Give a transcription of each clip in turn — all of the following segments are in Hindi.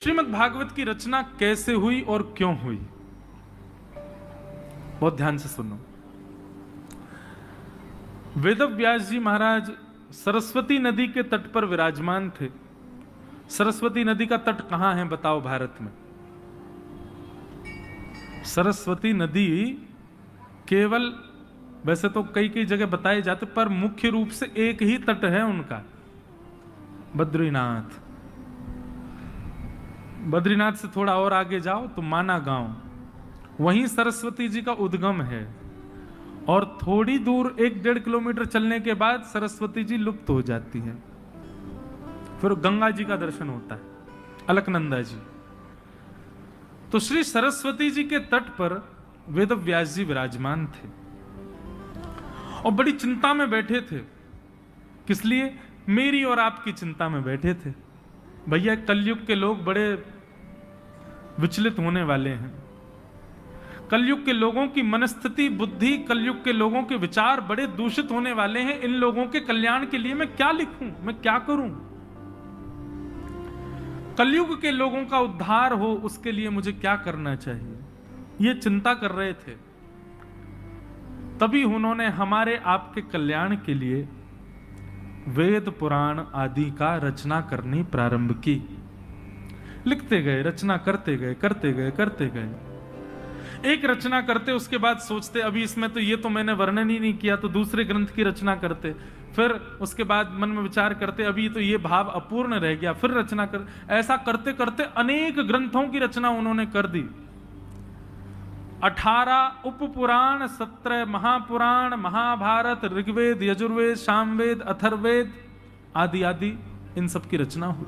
श्रीमद् भागवत की रचना कैसे हुई और क्यों हुई, बहुत ध्यान से सुनो। वेदव्यास जी महाराज सरस्वती नदी के तट पर विराजमान थे। सरस्वती नदी का तट कहां है बताओ भारत में? सरस्वती नदी केवल, वैसे तो कई कई जगह बताए जाते, पर मुख्य रूप से एक ही तट है उनका, बद्रीनाथ। बद्रीनाथ से थोड़ा और आगे जाओ तो माना गांव, वहीं सरस्वती जी का उद्गम है। और थोड़ी दूर 1-1.5 किलोमीटर चलने के बाद सरस्वती जी लुप्त हो जाती है। फिर गंगा जी का दर्शन होता है, अलकनंदा जी। तो श्री सरस्वती जी के तट पर वेदव्यास जी विराजमान थे और बड़ी चिंता में बैठे थे। किस लिए? मेरी और आपकी चिंता में बैठे थे। भैया कलयुग के लोग बड़े विचलित होने वाले हैं। कलयुग के लोगों की मनस्थिति, बुद्धि, कलयुग के लोगों के विचार बड़े दूषित होने वाले हैं। इन लोगों के कल्याण के लिए मैं क्या लिखूं, मैं क्या करूं? कलयुग के लोगों का उद्धार हो, उसके लिए मुझे क्या करना चाहिए, ये चिंता कर रहे थे। तभी उन्होंने हमारे आपके कल्याण के लिए वेद पुराण आदि का रचना करनी प्रारंभ की। लिखते गए, रचना करते गए, करते गए, करते गए। एक रचना करते, उसके बाद सोचते अभी इसमें तो ये तो मैंने वर्णन ही नहीं किया, तो दूसरे ग्रंथ की रचना करते। फिर उसके बाद मन में विचार करते अभी तो ये भाव अपूर्ण रह गया, फिर रचना कर। ऐसा करते करते अनेक ग्रंथों की रचना उन्होंने कर दी। 18 उपपुराण, 17 महापुराण, महाभारत, ऋग्वेद, यजुर्वेद, सामवेद, अथर्ववेद आदि आदि, इन सब की रचना हुई।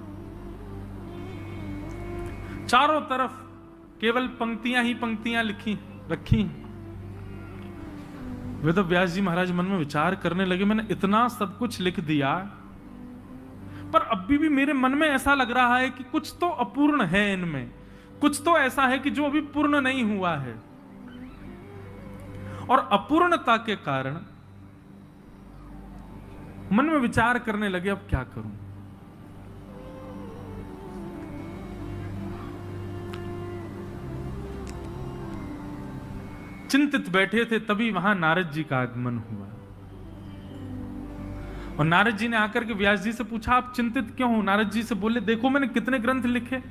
चारों तरफ केवल पंक्तियां ही पंक्तियां लिखी रखी। वेदव्यास जी महाराज मन में विचार करने लगे, मैंने इतना सब कुछ लिख दिया, पर अभी भी मेरे मन में ऐसा लग रहा है कि कुछ तो अपूर्ण है इनमें, कुछ तो ऐसा है कि जो अभी पूर्ण नहीं हुआ है। और अपूर्णता के कारण मन में विचार करने लगे, अब क्या करूं? चिंतित बैठे थे, तभी वहां नारद जी का आगमन हुआ। और नारद जी ने आकर के व्यास जी से पूछा, आप चिंतित क्यों हो? नारद जी से बोले, देखो मैंने कितने ग्रंथ लिखे,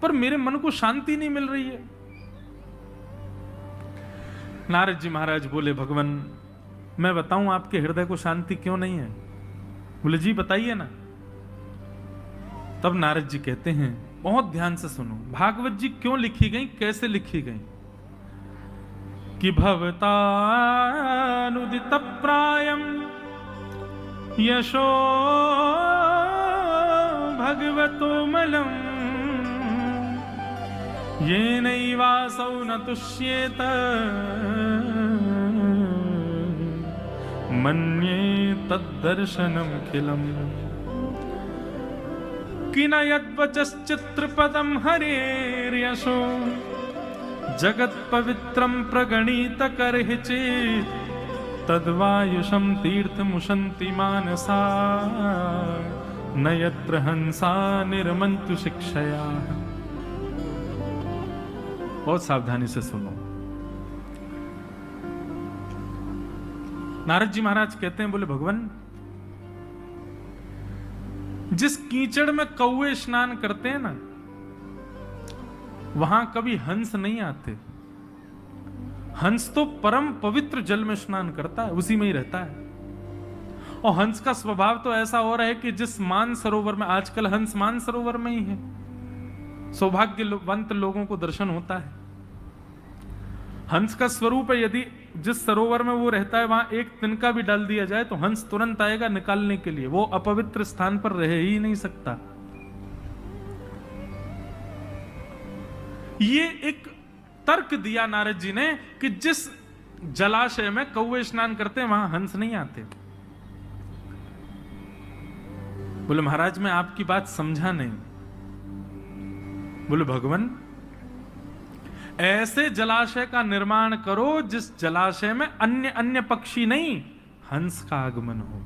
पर मेरे मन को शांति नहीं मिल रही है। नारद जी महाराज बोले, भगवान मैं बताऊं आपके हृदय को शांति क्यों नहीं है? बोले जी बताइए ना। तब नारद जी कहते हैं, बहुत ध्यान से सुनो, भागवत जी क्यों लिखी गई, कैसे लिखी गई? कि भवतानुदित प्रायम यशो भगवतो मलम येनैवासौ न तुष्येत मन्ये तद्दर्शनम खिलम। कि न यद्वचश्चित्रपदं हरेर्यशो जगत् पवित्रं प्रगणित करहि चेत् तद्वायुषं तीर्थमुशन्ति मानसा न यत्र हंसा निर्मन्तु शिक्षया। बहुत सावधानी से सुनो। नारद जी महाराज कहते हैं, बोले भगवान जिस कीचड़ में कौवे स्नान करते हैं ना, वहां कभी हंस नहीं आते। हंस तो परम पवित्र जल में स्नान करता है, उसी में ही रहता है। और हंस का स्वभाव तो ऐसा हो रहा है कि जिस मान सरोवर में, आजकल हंस मान सरोवर में ही है, सौभाग्यवंत लोगों को दर्शन होता है। हंस का स्वरूप है, यदि जिस सरोवर में वो रहता है वहां एक तिनका भी डाल दिया जाए तो हंस तुरंत आएगा निकालने के लिए, वो अपवित्र स्थान पर रह ही नहीं सकता। ये एक तर्क दिया नारद जी ने कि जिस जलाशय में कौवे स्नान करते हैं वहां हंस नहीं आते। बोले महाराज मैं आपकी बात समझा नहीं। बोले भगवान ऐसे जलाशय का निर्माण करो जिस जलाशय में अन्य अन्य पक्षी नहीं, हंस का आगमन हो।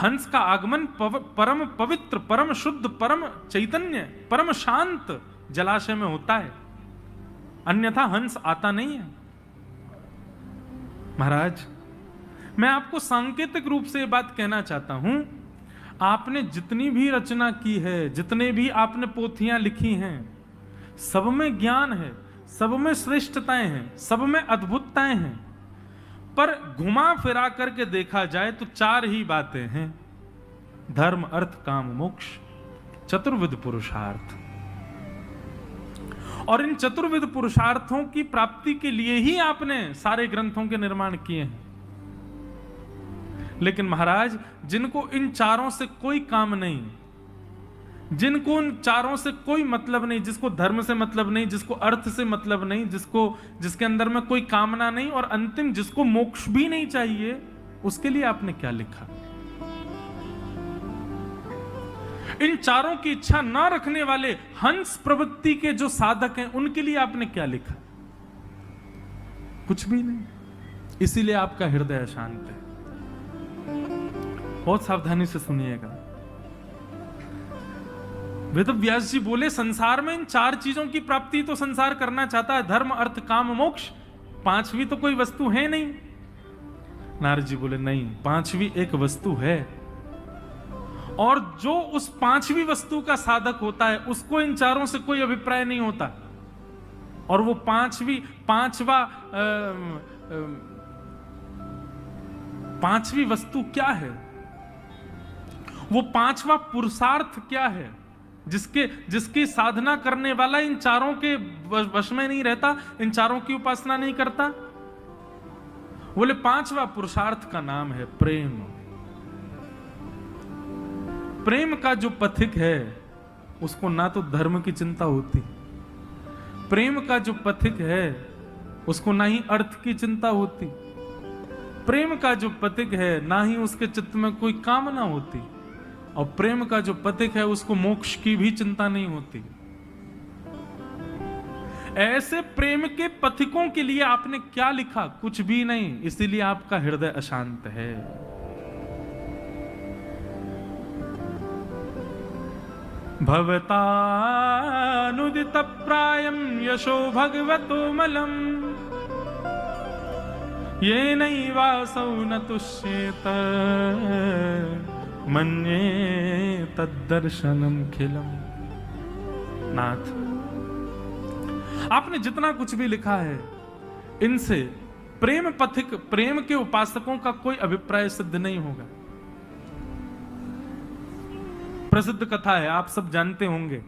हंस का आगमन परम पवित्र, परम शुद्ध, परम चैतन्य, परम शांत जलाशय में होता है, अन्यथा हंस आता नहीं है। महाराज, मैं आपको सांकेतिक रूप से ये बात कहना चाहता हूं, आपने जितनी भी रचना की है, जितने भी आपने पोथियां लिखी हैं, सब में ज्ञान है, सब में श्रेष्ठताएं हैं, सब में अद्भुतताएं हैं, पर घुमा फिरा करके देखा जाए तो चार ही बातें हैं: धर्म, अर्थ, काम, मोक्ष, चतुर्विध पुरुषार्थ। और इन चतुर्विध पुरुषार्थों की प्राप्ति के लिए ही आपने सारे ग्रंथों के निर्माण किए हैं। लेकिन महाराज, जिनको इन चारों से कोई काम नहीं, जिनको इन चारों से कोई मतलब नहीं, जिसको धर्म से मतलब नहीं, जिसको अर्थ से मतलब नहीं, जिसके अंदर में कोई कामना नहीं, और अंतिम जिसको मोक्ष भी नहीं चाहिए, उसके लिए आपने क्या लिखा? इन चारों की इच्छा ना रखने वाले हंस प्रवृत्ति के जो साधक हैं, उनके लिए आपने क्या लिखा? कुछ भी नहीं। इसीलिए आपका हृदय अशांत है। बहुत सावधानी से सुनिएगा। वेद व्यास जी बोले, संसार में इन चार चीजों की प्राप्ति तो संसार करना चाहता है, धर्म, अर्थ, काम, मोक्ष। पांचवी तो कोई वस्तु है नहीं। नारद जी बोले, नहीं, पांचवी एक वस्तु है, और जो उस पांचवी वस्तु का साधक होता है, उसको इन चारों से कोई अभिप्राय नहीं होता। और वो पांचवी वस्तु क्या है? वो पांचवा पुरुषार्थ क्या है जिसकी साधना करने वाला इन चारों के वश में नहीं रहता, इन चारों की उपासना नहीं करता? बोले, पांचवा पुरुषार्थ का नाम है प्रेम। प्रेम का जो पथिक है, उसको ना तो धर्म की चिंता होती, प्रेम का जो पथिक है उसको ना ही अर्थ की चिंता होती, प्रेम का जो पथिक है ना ही उसके चित्त में कोई कामना होती, और प्रेम का जो पथिक है उसको मोक्ष की भी चिंता नहीं होती। ऐसे प्रेम के पथिकों के लिए आपने क्या लिखा? कुछ भी नहीं। इसीलिए आपका हृदय अशांत है। भवतानुदित प्रायं यशो भगवतो मलम् येनैवासौ न तुष्येत मन्ये तद्दर्शनम खिलम। नाथ, आपने जितना कुछ भी लिखा है, इनसे प्रेम पथिक, प्रेम के उपासकों का कोई अभिप्राय सिद्ध नहीं होगा। प्रसिद्ध कथा है, आप सब जानते होंगे।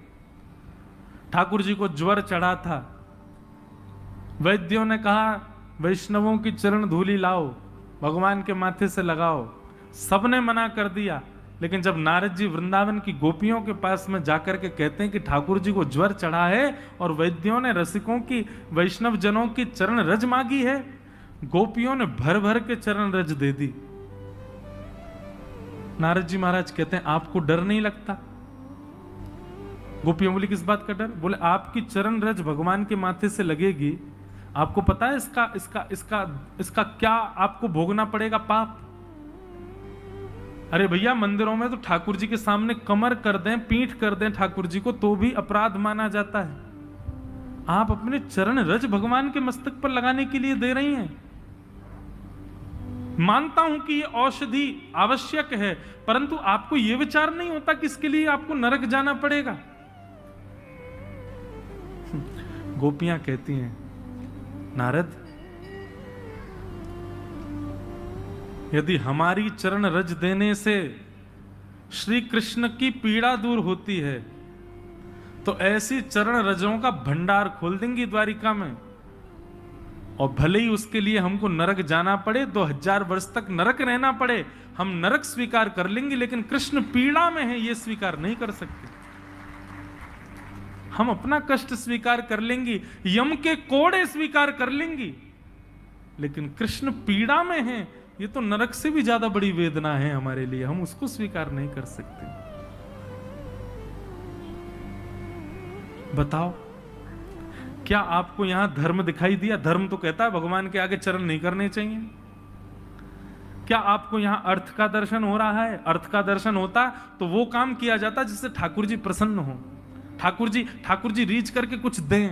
ठाकुर जी को ज्वर चढ़ा था, वैद्यों ने कहा वैष्णवों की चरण धूली लाओ, भगवान के माथे से लगाओ। सबने मना कर दिया, लेकिन जब नारद जी वृंदावन की गोपियों के पास में जाकर के कहते हैं कि ठाकुर जी को ज्वर चढ़ा है और वैद्यों ने रसिकों की, वैष्णव जनों की चरण रज मांगी है, गोपियों ने भर भर के चरण रज दे दी। नारद जी महाराज कहते हैं, आपको डर नहीं लगता? गोपियों बोली, किस बात का डर? बोले, आपकी चरण रज भगवान के माथे से लगेगी, आपको पता है इसका क्या आपको भोगना पड़ेगा पाप? अरे भैया, मंदिरों में तो ठाकुर जी के सामने कमर कर दें, पीठ कर दें ठाकुर जी को, तो भी अपराध माना जाता है। आप अपने चरण रज भगवान के मस्तक पर लगाने के लिए दे रही हैं। मानता हूं कि ये औषधि आवश्यक है, परंतु आपको यह विचार नहीं होता कि इसके लिए आपको नरक जाना पड़ेगा। गोपियां कहती हैं, नारद, यदि हमारी चरण रज देने से श्री कृष्ण की पीड़ा दूर होती है, तो ऐसी चरण रजों का भंडार खोल देंगी द्वारिका में, और भले ही उसके लिए हमको नरक जाना पड़े, 2000 वर्ष तक नरक रहना पड़े, हम नरक स्वीकार कर लेंगे, लेकिन कृष्ण पीड़ा में है, यह स्वीकार नहीं कर सकते। हम अपना कष्ट स्वीकार कर लेंगी, यम के कोड़े स्वीकार कर लेंगी, लेकिन कृष्ण पीड़ा में है, ये तो नरक से भी ज्यादा बड़ी वेदना है हमारे लिए, हम उसको स्वीकार नहीं कर सकते। बताओ, क्या आपको यहां धर्म दिखाई दिया? धर्म तो कहता है भगवान के आगे चरण नहीं करने चाहिए। क्या आपको यहां अर्थ का दर्शन हो रहा है? अर्थ का दर्शन होता तो वो काम किया जाता जिससे ठाकुर जी प्रसन्न हो, ठाकुर जी रीच करके कुछ दें।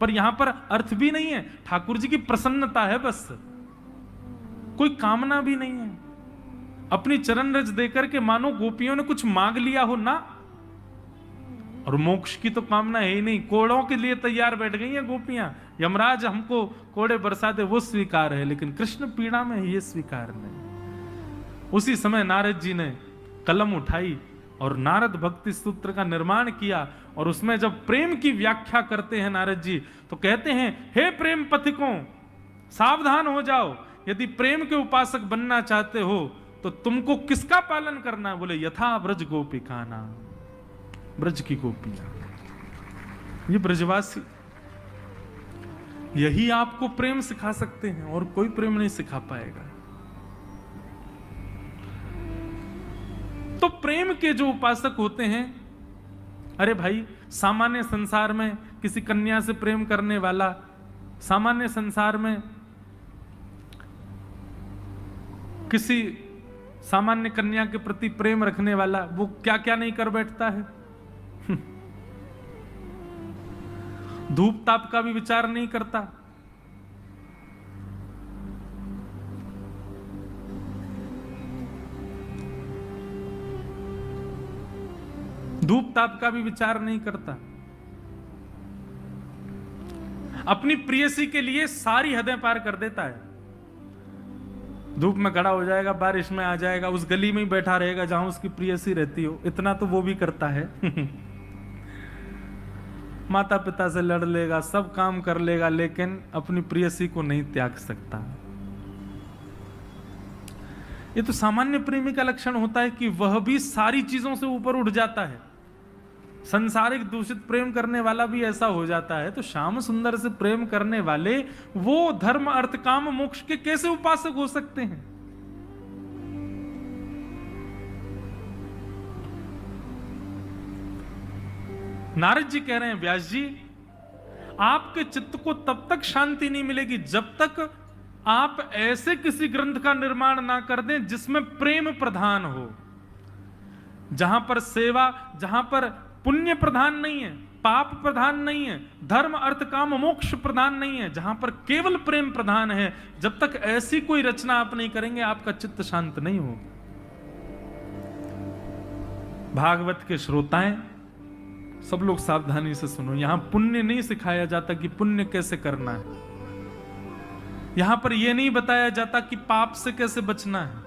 पर यहां पर अर्थ भी नहीं है, ठाकुर जी की प्रसन्नता है बस, कोई कामना भी नहीं है। अपनी चरण रज देकर के मानो गोपियों ने कुछ मांग लिया हो ना। और मोक्ष की तो कामना है ही नहीं, कोड़ों के लिए तैयार बैठ गई हैं गोपियां। यमराज हमको कोड़े बरसा दे वो स्वीकार है, लेकिन कृष्ण पीड़ा में ये स्वीकार नहीं। उसी समय नारद जी ने कलम उठाई और नारद भक्ति सूत्र का निर्माण किया। और उसमें जब प्रेम की व्याख्या करते हैं नारद जी, तो कहते हैं, हे प्रेम पथिकों, सावधान हो जाओ। यदि प्रेम के उपासक बनना चाहते हो तो तुमको किसका पालन करना है? बोले यथा ब्रज गोपिका नाम, ब्रज की गोपियां, ये ब्रजवासी, यही आपको प्रेम सिखा सकते हैं और कोई प्रेम नहीं सिखा पाएगा। तो प्रेम के जो उपासक होते हैं, अरे भाई सामान्य संसार में किसी कन्या से प्रेम करने वाला, सामान्य संसार में किसी सामान्य कन्या के प्रति प्रेम रखने वाला, वो क्या क्या नहीं कर बैठता है। धूप ताप का भी विचार नहीं करता, धूप ताप का भी विचार नहीं करता। अपनी प्रियसी के लिए सारी हदें पार कर देता है। धूप में खड़ा हो जाएगा, बारिश में आ जाएगा, उस गली में ही बैठा रहेगा जहां उसकी प्रियसी रहती हो, इतना तो वो भी करता है। माता पिता से लड़ लेगा, सब काम कर लेगा, लेकिन अपनी प्रियसी को नहीं त्याग सकता। ये तो सामान्य प्रेमी का लक्षण होता है कि वह भी सारी चीजों से ऊपर उठ जाता है। संसारिक दूषित प्रेम करने वाला भी ऐसा हो जाता है, तो श्याम सुंदर से प्रेम करने वाले वो धर्म अर्थ काम मोक्ष के कैसे उपासक हो सकते हैं? नारद जी कह रहे हैं, व्यास जी, आपके चित्त को तब तक शांति नहीं मिलेगी जब तक आप ऐसे किसी ग्रंथ का निर्माण ना कर दें जिसमें प्रेम प्रधान हो, जहां पर सेवा, जहां पर पुण्य प्रधान नहीं है, पाप प्रधान नहीं है, धर्म अर्थ काम मोक्ष प्रधान नहीं है, जहां पर केवल प्रेम प्रधान है। जब तक ऐसी कोई रचना आप नहीं करेंगे, आपका चित्त शांत नहीं होगा। भागवत के श्रोताएं सब लोग सावधानी से सुनो, यहां पुण्य नहीं सिखाया जाता कि पुण्य कैसे करना है। यहां पर यह नहीं बताया जाता कि पाप से कैसे बचना है।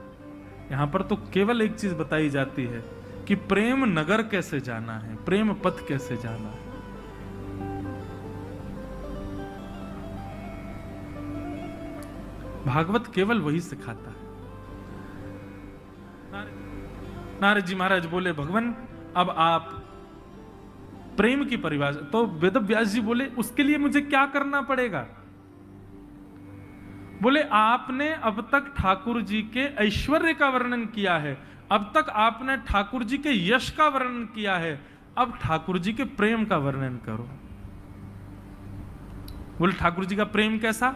यहां पर तो केवल एक चीज बताई जाती है कि प्रेम नगर कैसे जाना है, प्रेम पथ कैसे जाना है। भागवत केवल वही सिखाता है। नारद जी महाराज बोले, भगवान अब आप प्रेम की परिभाषा, तो वेद व्यास जी बोले उसके लिए मुझे क्या करना पड़ेगा? बोले आपने अब तक ठाकुर जी के ऐश्वर्य का वर्णन किया है, अब तक आपने ठाकुर जी के यश का वर्णन किया है, अब ठाकुर जी के प्रेम का वर्णन करो। बोले ठाकुर जी का प्रेम कैसा?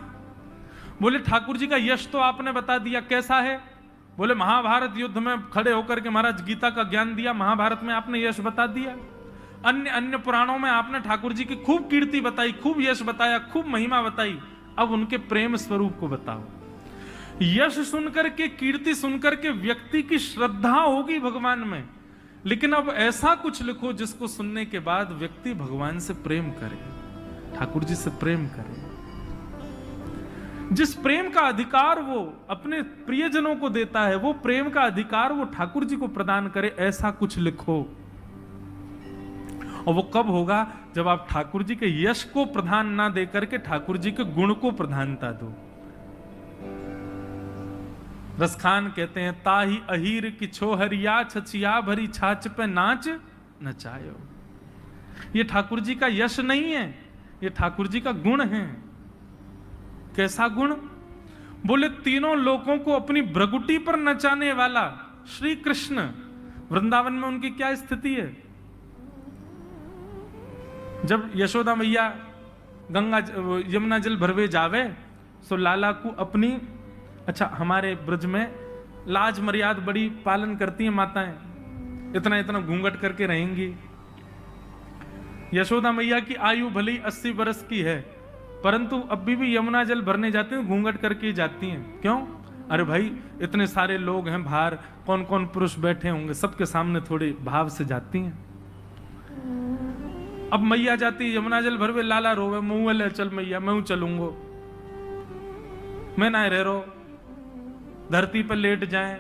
बोले ठाकुर जी का यश तो आपने बता दिया, कैसा है? बोले महाभारत युद्ध में खड़े होकर के महाराज गीता का ज्ञान दिया, महाभारत में आपने यश बता दिया। अन्य अन्य पुराणों में आपने ठाकुर जी की खूब कीर्ति बताई, खूब यश बताया, खूब महिमा बताई। अब उनके प्रेम स्वरूप को बताओ। यश सुनकर के, कीर्ति सुनकर के व्यक्ति की श्रद्धा होगी भगवान में, लेकिन अब ऐसा कुछ लिखो जिसको सुनने के बाद व्यक्ति भगवान से प्रेम करे, ठाकुर जी से प्रेम करे। जिस प्रेम का अधिकार वो अपने प्रियजनों को देता है, वो प्रेम का अधिकार वो ठाकुर जी को प्रदान करे, ऐसा कुछ लिखो। और वो कब होगा? जब आप ठाकुर जी के यश को प्रधान ना देकर के ठाकुर जी के गुण को प्रधानता दो। रसखान कहते हैं, ताही अहीर की छोहरिया छचिया भरी छाछ पे नाच नचायो। ये ठाकुर जी का यश नहीं है, ये ठाकुर जी का गुण है। कैसा गुण? बोले तीनों लोगों को अपनी भ्रगुटी पर नचाने वाला श्री कृष्ण। वृंदावन में उनकी क्या स्थिति है? जब यशोदा मैया गंगा यमुना जल भरवे जावे, सो लाला को अपनी अच्छा, हमारे ब्रज में लाज मर्याद बड़ी पालन करती हैं माताएं, इतना इतना घूंघट करके रहेंगी। यशोदा मैया की आयु भले 80 वर्ष की है, परंतु अभी भी यमुना जल भरने जाते हैं घूंघट करके ही जाती हैं। क्यों? अरे भाई, इतने सारे लोग हैं बाहर, कौन कौन पुरुष बैठे होंगे, सबके सामने थोड़ी भाव से जाती हैं। अब मैया जाती है यमुना जल भरवे, लाला रोवे, मुंह ले चल मैया, मैं चलूंगो, मैं ना रह रो, धरती पर लेट जाए।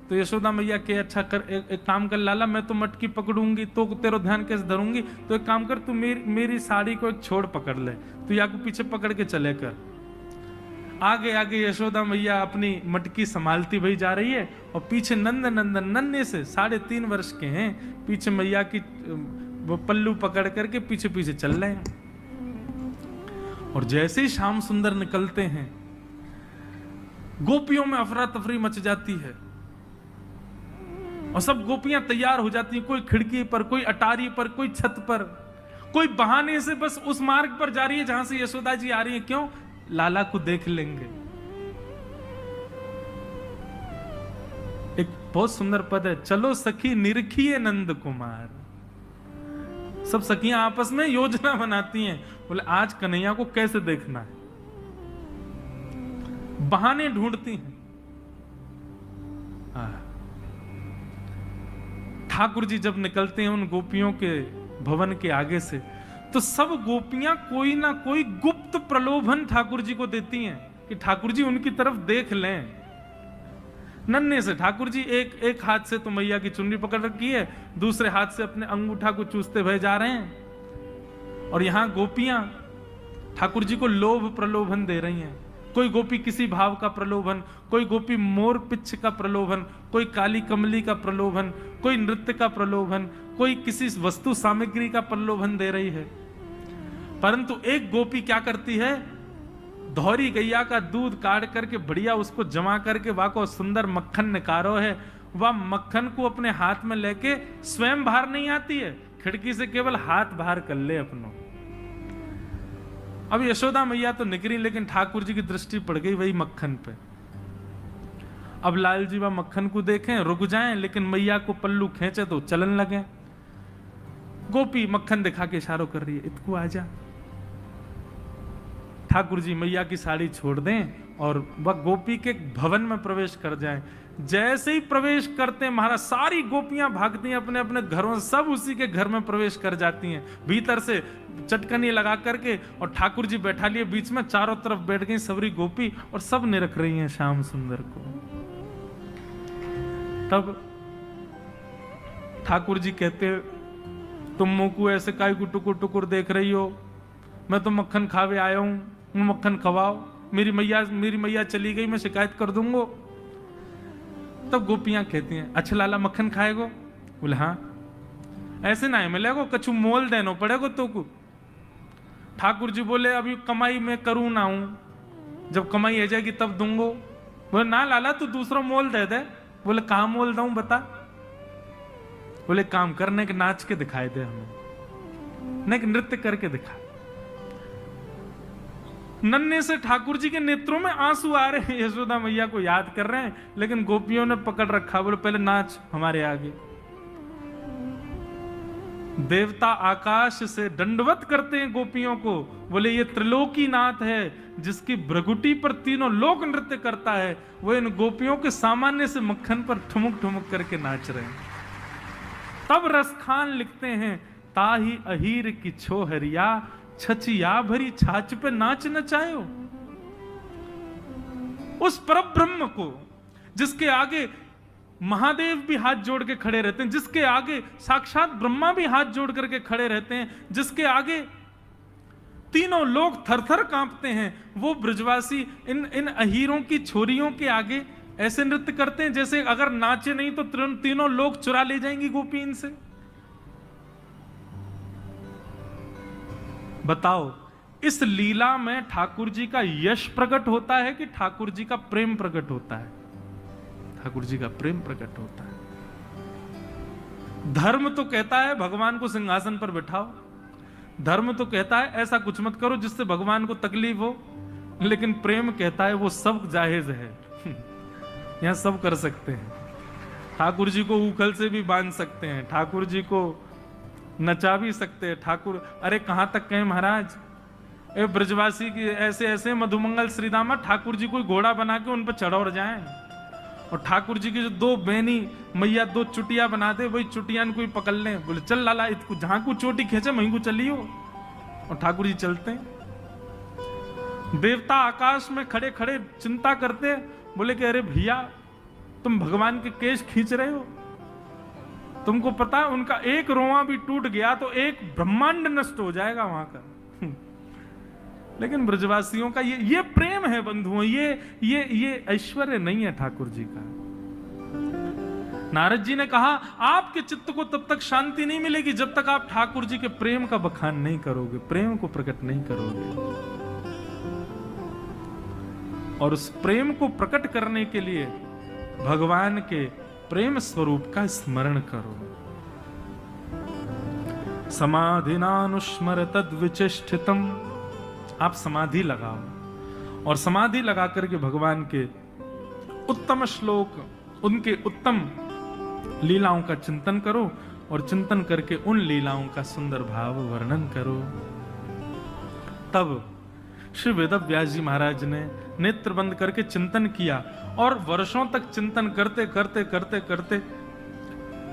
तो यशोदा मैया के अच्छा कर, एक काम कर लाला, मैं तो मटकी पकड़ूंगी तो तेरा ध्यान कैसे धरूंगी, तो एक काम कर, तू मेरी साड़ी को एक छोड़ पकड़ ले, तू या को पीछे पकड़ के चले कर। आगे आगे यशोदा मैया अपनी मटकी संभालती भाई जा रही है, और पीछे नंद नंदन नन्हे से 3.5 वर्ष के हैं, पीछे मैया की वो पल्लू पकड़ करके पीछे पीछे चल रहे हैं। और जैसे ही श्याम सुंदर निकलते हैं, गोपियों में अफरा तफरी मच जाती है, और सब गोपियां तैयार हो जाती हैं, कोई खिड़की पर, कोई अटारी पर, कोई छत पर, कोई बहाने से बस उस मार्ग पर जा रही है जहां से यशोदा जी आ रही है। क्यों? लाला को देख लेंगे। एक बहुत सुंदर पद है, चलो सखी निरखिए नंद कुमार। सब सखियां आपस में योजना बनाती हैं, बोले आज कन्हैया को कैसे देखना है, बहाने ढूंढती हैं। ठाकुर जी जब निकलते हैं उन गोपियों के भवन के आगे से, तो सब गोपियां कोई ना कोई गुप्त प्रलोभन ठाकुर जी को देती हैं कि ठाकुर जी उनकी तरफ देख लें। नन्हे से ठाकुर जी एक हाथ से तो मैया की चुन्नी पकड़ रखी है, दूसरे हाथ से अपने अंगूठा को चूसते भय जा रहे हैं, और यहां गोपियां ठाकुर जी को लोभ प्रलोभन दे रही हैं। कोई गोपी किसी भाव का प्रलोभन, कोई गोपी मोर पिच्छ का प्रलोभन, कोई काली कमली का प्रलोभन, कोई नृत्य का प्रलोभन, कोई किसी वस्तु सामग्री का प्रलोभन दे रही है। परंतु एक गोपी क्या करती है, धौरी गैया का दूध काट करके बढ़िया उसको जमा करके वह को सुंदर मक्खन निकारो है, वह मक्खन को अपने हाथ में लेके स्वयं बाहर नहीं आती है, खिड़की से केवल हाथ बाहर कर ले अपनों। अब यशोदा मैया तो निकली, लेकिन ठाकुर जी की दृष्टि पड़ गई वही मक्खन पे। अब लाल जी वह मक्खन को देखें, रुक जाएं, लेकिन मैया को पल्लू खींचे तो चलन लगे। गोपी मक्खन दिखा के इशारों कर रही है, इतको आजा। ठाकुर जी मैया की साड़ी छोड़ दें और वह गोपी के भवन में प्रवेश कर जाएं। जैसे ही प्रवेश करते हैं महाराज, सारी गोपियां भागती हैं अपने अपने घरों, सब उसी के घर में प्रवेश कर जाती हैं, भीतर से चटकनी लगा करके, और ठाकुर जी बैठा लिए बीच में, चारों तरफ बैठ गई सबरी गोपी, और सब निरख रही हैं श्याम सुंदर को। तब ठाकुर जी कहते, तुम मुंह को ऐसे काय को टुकुर टुकुर देख रही हो, मैं तो मक्खन खावे आया हूं, मक्खन खवाओ, मेरी मैया चली गई, मैं शिकायत कर दूंगा। तब गोपियां कहती हैं, अच्छा लाला मक्खन खाएगो? बोले हाँ। ऐसे ना मिलेगो, कछु मोल देनो पड़ेगो तो को। ठाकुर जी बोले, अभी कमाई मैं करूं ना हूं, जब कमाई आ जाएगी तब दूंगो। बोले ना लाला, तू दूसरा मोल दे दे। बोले कहां मोल दूं बता। बोले काम करने के नाच के दिखाई दे हमें, नहीं नृत्य करके दिखा। नन्हे से ठाकुर जी के नेत्रों में आंसू आ रहे हैं, यशोदा मैया को याद कर रहे हैं, लेकिन गोपियों ने पकड़ रखा, बोले पहले नाच हमारे आगे। देवता आकाश से दंडवत करते हैं गोपियों को, बोले ये त्रिलोकी नाथ है जिसकी भ्रगुटी पर तीनों लोक नृत्य करता है, वो इन गोपियों के सामान्य से मक्खन पर ठुमुक ठुमुक करके नाच रहे हैं। तब रसखान लिखते हैं, ताही अहीर की छोहरिया, छचिया भरी छाछ पे नाच नचायो। उस परब्रह्म को जिसके आगे महादेव भी हाथ जोड़ के खड़े रहते हैं, जिसके आगे साक्षात ब्रह्मा भी हाथ जोड़ करके खड़े रहते हैं, जिसके आगे तीनों लोग थरथर कांपते हैं, वो ब्रजवासी इन अहीरों की छोरियों के आगे ऐसे नृत्य करते हैं जैसे अगर नाचे नहीं तो तीनों लोग चुरा ले जाएंगी गोपी इनसे। बताओ, इस लीला में ठाकुर जी का यश प्रकट होता है कि ठाकुर जी का प्रेम प्रकट होता है? ठाकुर जी का प्रेम प्रकट होता है। धर्म तो कहता है भगवान को सिंहासन पर बिठाओ, धर्म तो कहता है ऐसा कुछ मत करो जिससे भगवान को तकलीफ हो, लेकिन प्रेम कहता है वो सब जायज है, यहाँ सब कर सकते हैं। ठाकुर जी को उखल से भी बांध सकते हैं, ठाकुर जी को नचा भी सकते हैं। ठाकुर, अरे कहाँ तक कहें महाराज, ए ब्रजवासी की ऐसे ऐसे मधुमंगल श्रीदामा ठाकुर जी कोई घोड़ा बना के उन पर चढ़ जाए, और ठाकुर जी की जो दो बहनी मैया दो चुटिया बना दे, वही चुटिया कोई पकड़ ले, बोले चल लाला इसको जहां को चोटी खींचे वहीं को चलियो, और ठाकुर जी चलते हैं। देवता आकाश में खड़े खड़े चिंता करते, बोले कि अरे भैया तुम भगवान के केश खींच रहे हो, तुमको पता है उनका एक रोआ भी टूट गया तो एक ब्रह्मांड नष्ट हो जाएगा वहां का। लेकिन ब्रजवासियों का ये प्रेम है बंधुओं, ये ऐश्वर्य नहीं है ठाकुर जी का। नारद जी ने कहा आपके चित्त को तब तक शांति नहीं मिलेगी जब तक आप ठाकुर जी के प्रेम का बखान नहीं करोगे, प्रेम को प्रकट नहीं करोगे। और उस प्रेम को प्रकट करने के लिए भगवान के प्रेम स्वरूप का स्मरण करो। समाधिनानुस्मर तद विचेष्टितम, आप समाधि लगाओ और समाधि लगा करके भगवान के उत्तम श्लोक, उनके उत्तम लीलाओं का चिंतन करो, और चिंतन करके उन लीलाओं का सुंदर भाव वर्णन करो। तब श्री वेदव्यास जी महाराज ने नेत्र बंद करके चिंतन किया, और वर्षों तक चिंतन करते करते करते करते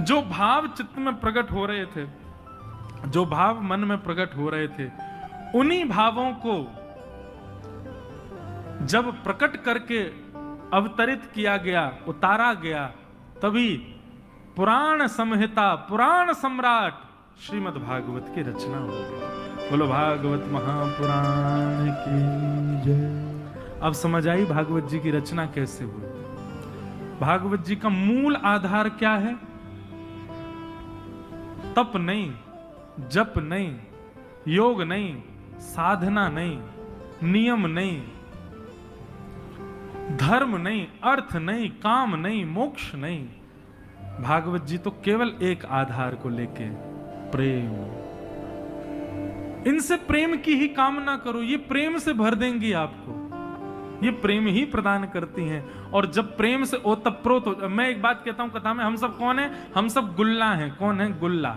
जो भाव चित्त में प्रकट हो रहे थे, जो भाव मन में प्रकट हो रहे थे, उन्हीं भावों को जब प्रकट करके अवतरित किया गया, उतारा गया, तभी पुराण संहिता, पुराण सम्राट श्रीमद् भागवत की रचना हो गई। बोलो भागवत महापुराण की जय। अब समझ आई भागवत जी की रचना कैसे हुई। भागवत जी का मूल आधार क्या है? तप नहीं, जप नहीं, योग नहीं, साधना नहीं, नियम नहीं, धर्म नहीं, अर्थ नहीं, काम नहीं, मोक्ष नहीं। भागवत जी तो केवल एक आधार को लेके, प्रेम। इनसे प्रेम की ही कामना करो, ये प्रेम से भर देंगी आपको, ये प्रेम ही प्रदान करती हैं। और जब प्रेम से ओतप्रोत हो, मैं एक बात कहता हूं कथा में, हम सब कौन है? हम सब गुल्ला हैं। कौन है? गुल्ला।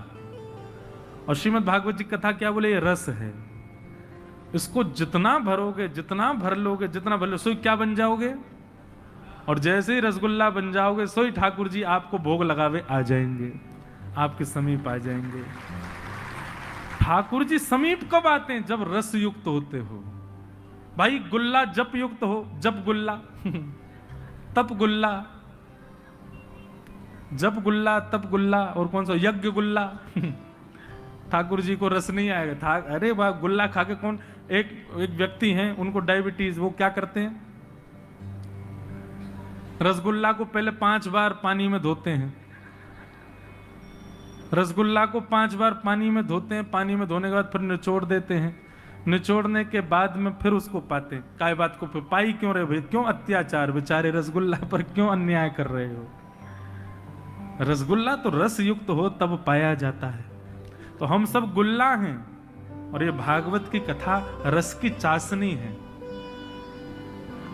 और श्रीमद् भागवत जी कथा क्या बोले? ये रस है। इसको जितना भरोगे, जितना भर लोगे, जितना भर लो, सोई क्या बन जाओगे। और जैसे ही रसगुल्ला बन जाओगे, सोई ठाकुर जी आपको भोग लगावे आ जाएंगे, आपके समीप आ जाएंगे। ठाकुर जी समीप कब आते हैं? जब रस युक्त होते हो। भाई गुल्ला जप युक्त हो, जप गुल्ला तप गुल्ला, जप गुल्ला, तप गुल्ला, और कौन सा? यज्ञ गुल्ला। ठाकुर जी को रस नहीं आएगा। अरे वाह, गुल्ला खा के कौन? एक व्यक्ति हैं, उनको डायबिटीज, वो क्या करते हैं? रसगुल्ला को पहले 5 बार पानी में धोते हैं। रसगुल्ला को 5 बार पानी में धोते हैं। पानी में धोने के बाद फिर निचोड़ देते हैं। निचोड़ने के बाद में फिर उसको पाते हैं। काय बात को फिर पाई क्यों रहे भाई? क्यों अत्याचार? बेचारे रसगुल्ला पर क्यों अन्याय कर रहे हो? रसगुल्ला तो रस युक्त हो तब पाया जाता है। तो हम सब गुल्ला हैं, और ये भागवत की कथा रस की चाशनी है।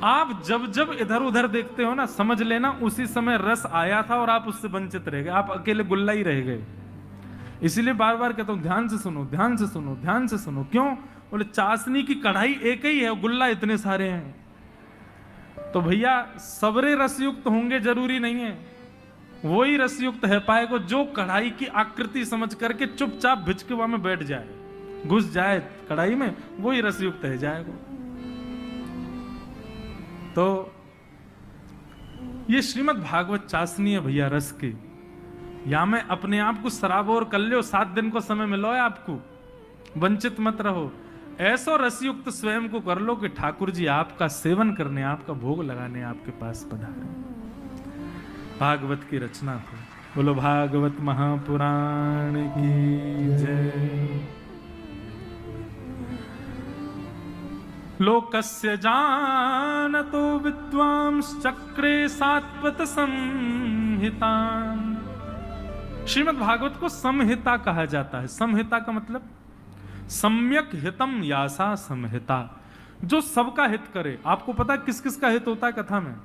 आप जब जब इधर उधर देखते हो ना, समझ लेना उसी समय रस आया था और आप उससे वंचित रह गए, आप अकेले गुल्ला ही रह गए। इसीलिए बार बार कहता हूं, ध्यान से सुनो, ध्यान से सुनो, ध्यान से सुनो। क्यों? बोले चाशनी की कढ़ाई एक ही है, गुल्ला इतने सारे हैं। तो भैया सबरे रसयुक्त होंगे जरूरी नहीं है। वही रसयुक्त है पाएगो जो कढ़ाई की आकृति समझ करके चुपचाप भिचकेवा में बैठ जाए, घुस जाए कढ़ाई में, वही रसयुक्त है जाएगा। तो ये श्रीमद् भागवत चाशनी है भैया रस की। या मैं अपने आप को सराबोर कर लो, 7 दिन को समय मिलो है आपको, वंचित मत रहो। ऐसा रसयुक्त स्वयं को कर लो कि ठाकुर जी आपका सेवन करने, आपका भोग लगाने आपके पास पधारे। भागवत की रचना थी। बोलो भागवत महापुराण की जय। लोकस्य जानतो विद्वांश्चक्रे सात्वत संहिता। श्रीमद् भागवत को संहिता कहा जाता है। संहिता का मतलब सम्यक हितम यासा संहिता, जो सबका हित करे। आपको पता है किस किस का हित होता है कथा में?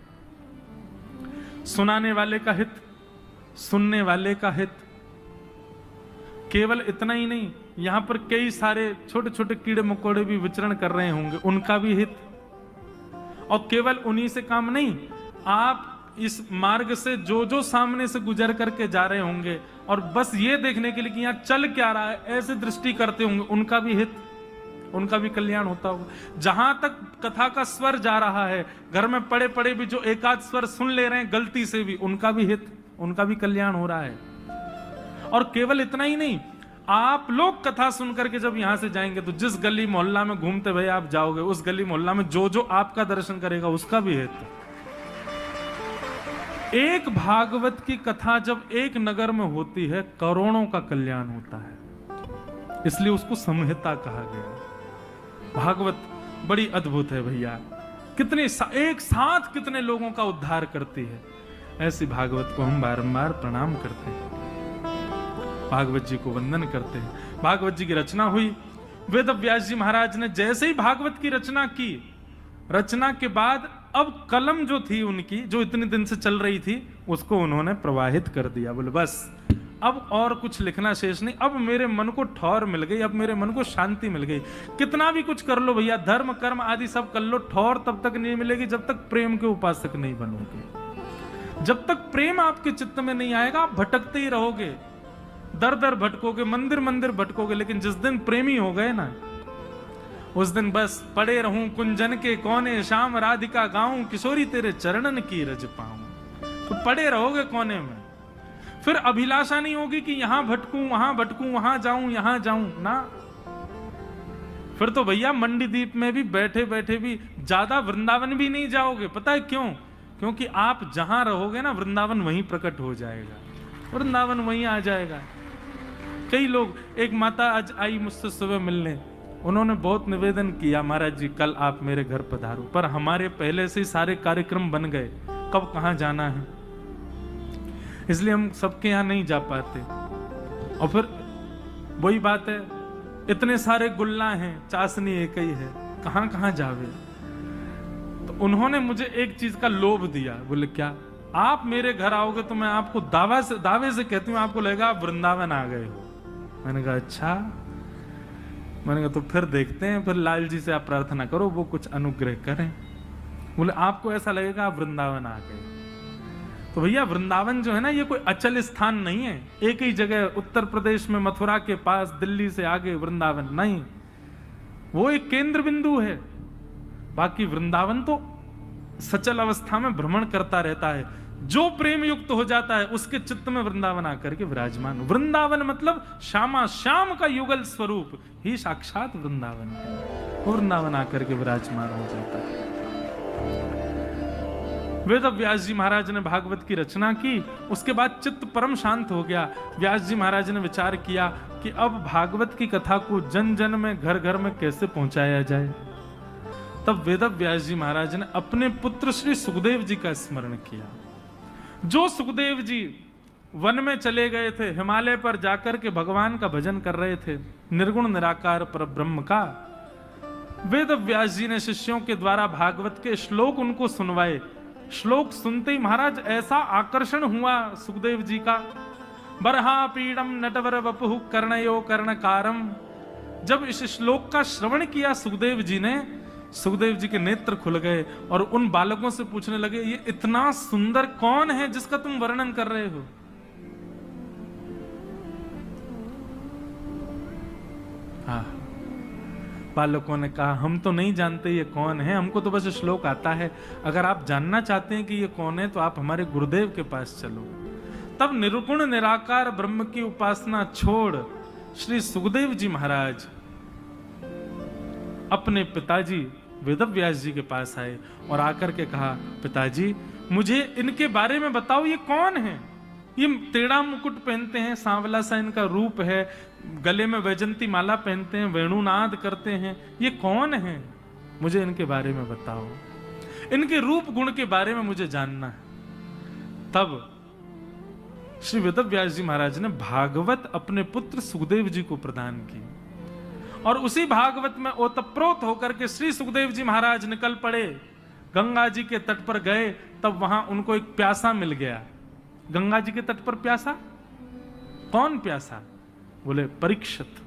सुनाने वाले का हित, सुनने वाले का हित। केवल इतना ही नहीं, यहां पर कई सारे छोटे छोटे कीड़े मकोड़े भी विचरण कर रहे होंगे, उनका भी हित। और केवल उन्हीं से काम नहीं, आप इस मार्ग से जो जो सामने से गुजर करके जा रहे होंगे और बस ये देखने के लिए कि यहां चल क्या रहा है, ऐसे दृष्टि करते होंगे, उनका भी हित, उनका भी कल्याण होता होगा। जहां तक कथा का स्वर जा रहा है, घर में पड़े पड़े भी जो एकाध स्वर सुन ले रहे हैं गलती से भी, उनका भी हित, उनका भी कल्याण हो रहा है। और केवल इतना ही नहीं, आप लोग कथा सुन करके जब यहां से जाएंगे तो जिस गली मोहल्ला में घूमते भई आप जाओगे, उस गली मोहल्ला में जो जो आपका दर्शन करेगा उसका भी हित। एक भागवत की कथा जब एक नगर में होती है, करोड़ों का कल्याण होता है, इसलिए उसको संहिता कहा गया। भागवत बड़ी अद्भुत है भैया, कितने एक साथ कितने लोगों का उद्धार करती है। ऐसी भागवत को हम बारंबार प्रणाम करते हैं, भागवत जी को वंदन करते हैं। भागवत जी की रचना हुई, वेद व्यास जी महाराज ने जैसे ही भागवत की रचना की, रचना के बाद अब कलम जो थी उनकी, जो इतने दिन से चल रही थी, उसको उन्होंने प्रवाहित कर दिया। बोले बस अब और कुछ लिखना शेष नहीं, अब मेरे मन को ठौर मिल गई, अब मेरे मन को शांति मिल गई। कितना भी कुछ कर लो भैया, धर्म कर्म आदि सब कर लो, ठौर तब तक नहीं मिलेगी जब तक प्रेम के उपासक नहीं बनोगे। जब तक प्रेम आपके चित्त में नहीं आएगा, आप भटकते ही रहोगे, दर दर भटकोगे, मंदिर मंदिर भटकोगे। लेकिन जिस दिन प्रेमी हो गए ना, उस दिन बस पड़े रहूं कुंजन के कोने, शाम राधिका गाऊं, किशोरी तेरे चरणन की रज पाऊं। तो पड़े रहोगे कोने में, फिर अभिलाषा नहीं होगी कि यहां भटकूं, वहां जाऊं, यहां जाऊं ना। फिर तो भैया मंडीदीप में भी बैठे बैठे भी ज्यादा वृंदावन भी नहीं जाओगे। पता है क्यों? क्योंकि आप जहां रहोगे ना, वृंदावन वहीं प्रकट हो जाएगा, वृंदावन वहीं आ जाएगा। कई लोग, एक माता आज आई मुझसे सुबह मिलने, उन्होंने बहुत निवेदन किया, महाराज जी कल आप मेरे घर पधारो, पर हमारे पहले से ही सारे कार्यक्रम बन गए, कब कहां जाना है, इसलिए हम सबके यहां नहीं जा पाते। और फिर वही बात है, इतने सारे गुल्ला हैं, चाशनी एक ही है, कहां कहां जावे। तो उन्होंने मुझे एक चीज का लोभ दिया, बोले क्या? आप मेरे घर आओगे तो मैं आपको दावे से कहती हूँ, आपको लगेगा आप वृंदावन आ गए हो। मैंने कहा अच्छा। मैंने कहा तो फिर देखते हैं, फिर लाल जी से आप प्रार्थना करो वो कुछ अनुग्रह करें। बोले आपको ऐसा लगेगा आप वृंदावन आ गए। तो भैया वृंदावन जो है ना, ये कोई अचल स्थान नहीं है, एक ही जगह उत्तर प्रदेश में मथुरा के पास, दिल्ली से आगे वृंदावन नहीं, वो एक केंद्र बिंदु है। बाकी वृंदावन तो सचल अवस्था में भ्रमण करता रहता है। जो प्रेम युक्त हो जाता है उसके चित्त में वृंदावन आकर के विराजमान। वृंदावन मतलब श्यामा श्याम का युगल स्वरूप ही साक्षात वृंदावन है, वृंदावन आकर के विराजमान हो जाता है। वेद व्यास जी महाराज ने भागवत की रचना की, उसके बाद चित्त परम शांत हो गया। व्यास जी महाराज ने विचार किया कि अब भागवत की कथा को जन जन में, घर घर में कैसे पहुंचाया जाए। तब वेद व्यास जी महाराज ने अपने पुत्र श्री सुखदेव जी का स्मरण किया। जो सुखदेव जी वन में चले गए थे, हिमालय पर जाकर के भगवान का भजन कर रहे थे, निर्गुण निराकार पर ब्रह्म का। वेद व्यास जी ने शिष्यों के द्वारा भागवत के श्लोक उनको सुनवाए। श्लोक सुनते ही महाराज ऐसा आकर्षण हुआ सुखदेव जी का, बरहा पीड़म नटवर वपुः कर्णयो कर्णकारम। जब इस श्लोक का श्रवण किया सुखदेव जी ने, सुखदेव जी के नेत्र खुल गए और उन बालकों से पूछने लगे, ये इतना सुंदर कौन है जिसका तुम वर्णन कर रहे हो? हाँ, बालकों ने कहा हम तो नहीं जानते ये कौन है, हमको तो बस श्लोक आता है। अगर आप जानना चाहते हैं कि ये कौन है तो आप हमारे गुरुदेव के पास चलो। तब निर्गुण निराकार ब्रह्म की उपासना छोड़ श्री सुखदेव जी महाराज अपने पिताजी वेदव्यास जी के पास आए और आकर के कहा, पिताजी मुझे इनके बारे में बताओ, ये कौन है? ये टेढ़ा मुकुट पहनते हैं, सांवला सा इनका रूप है, गले में वैजंती माला पहनते हैं, वेणुनाद करते हैं, ये कौन है? मुझे इनके बारे में बताओ, इनके रूप गुण के बारे में मुझे जानना है। तब श्री वेदव्यास जी महाराज ने भागवत अपने पुत्र सुखदेव जी को प्रदान की और उसी भागवत में ओतप्रोत होकर के श्री सुखदेव जी महाराज निकल पड़े गंगा जी के तट पर गए, तब वहां उनको एक प्यासा मिल गया। गंगा जी के तट पर प्यासा, कौन प्यासा? बोले परीक्षित,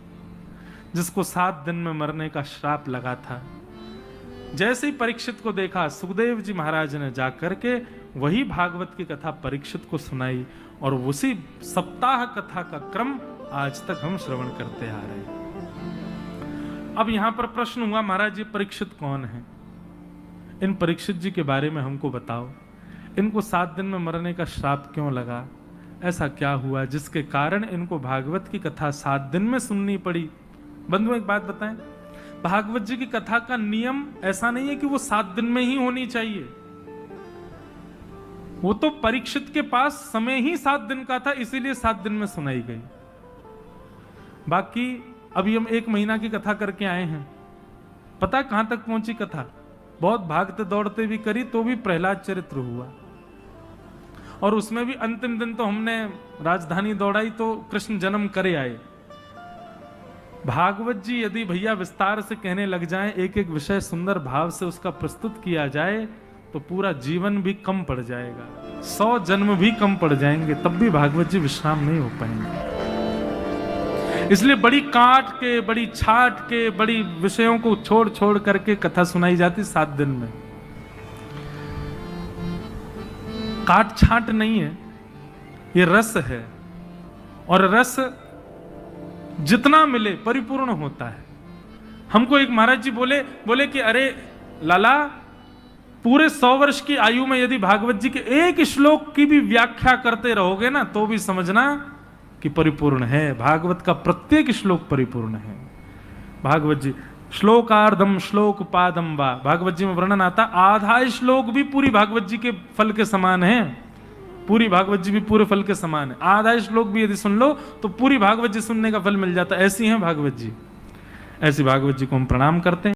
जिसको 7 दिन में मरने का श्राप लगा था। जैसे ही परीक्षित को देखा, सुखदेव जी महाराज ने जाकर के वही भागवत की कथा परीक्षित को सुनाई, और उसी सप्ताह कथा का क्रम आज तक हम श्रवण करते आ रहे हैं। अब यहां पर प्रश्न हुआ, महाराज ये परीक्षित कौन है? इन परीक्षित जी के बारे में हमको बताओ। इनको 7 दिन में मरने का श्राप क्यों लगा? ऐसा क्या हुआ जिसके कारण इनको भागवत की कथा 7 दिन में सुननी पड़ी? बंधु एक बात बताएं, भागवत जी की कथा का नियम ऐसा नहीं है कि वो 7 दिन में ही होनी चाहिए। वो तो परीक्षित के पास समय ही 7 दिन का था, इसीलिए 7 दिन में सुनाई गई। बाकी अभी हम 1 महीना की कथा करके आए हैं, पता कहां तक पहुंची कथा? बहुत भागते दौड़ते भी करी तो भी प्रहलाद चरित्र हुआ, और उसमें भी अंतिम दिन तो हमने राजधानी दौड़ाई तो कृष्ण जन्म करे आए। भागवत जी यदि भैया विस्तार से कहने लग जाएं, एक एक विषय सुंदर भाव से उसका प्रस्तुत किया जाए, तो पूरा जीवन भी कम पड़ जाएगा, 100 जन्म भी कम पड़ जाएंगे, तब भी भागवत जी विश्राम नहीं हो पाएंगे। इसलिए बड़ी काट के, बड़ी छाट के, बड़ी विषयों को छोड़ छोड़ करके कथा सुनाई जाती 7 दिन में। काट छाट नहीं है, ये रस है, और रस जितना मिले परिपूर्ण होता है। हमको एक महाराज जी बोले कि अरे लाला, पूरे 100 वर्ष की आयु में यदि भागवत जी के एक श्लोक की भी व्याख्या करते रहोगे ना, तो भी समझना कि परिपूर्ण है। भागवत का प्रत्येक श्लोक परिपूर्ण है। भागवत जी श्लोकार्धम श्लोक पादम वा, भागवत जी में वर्णन आता, आधा श्लोक भी पूरी भागवत जी के फल के समान है। पूरी भागवत जी भी पूरे फल के समान है। आधा श्लोक भी यदि सुन लो तो पूरी भागवत जी सुनने का फल मिल जाता है। ऐसी है भागवत जी, ऐसी भागवत जी को हम प्रणाम करते हैं।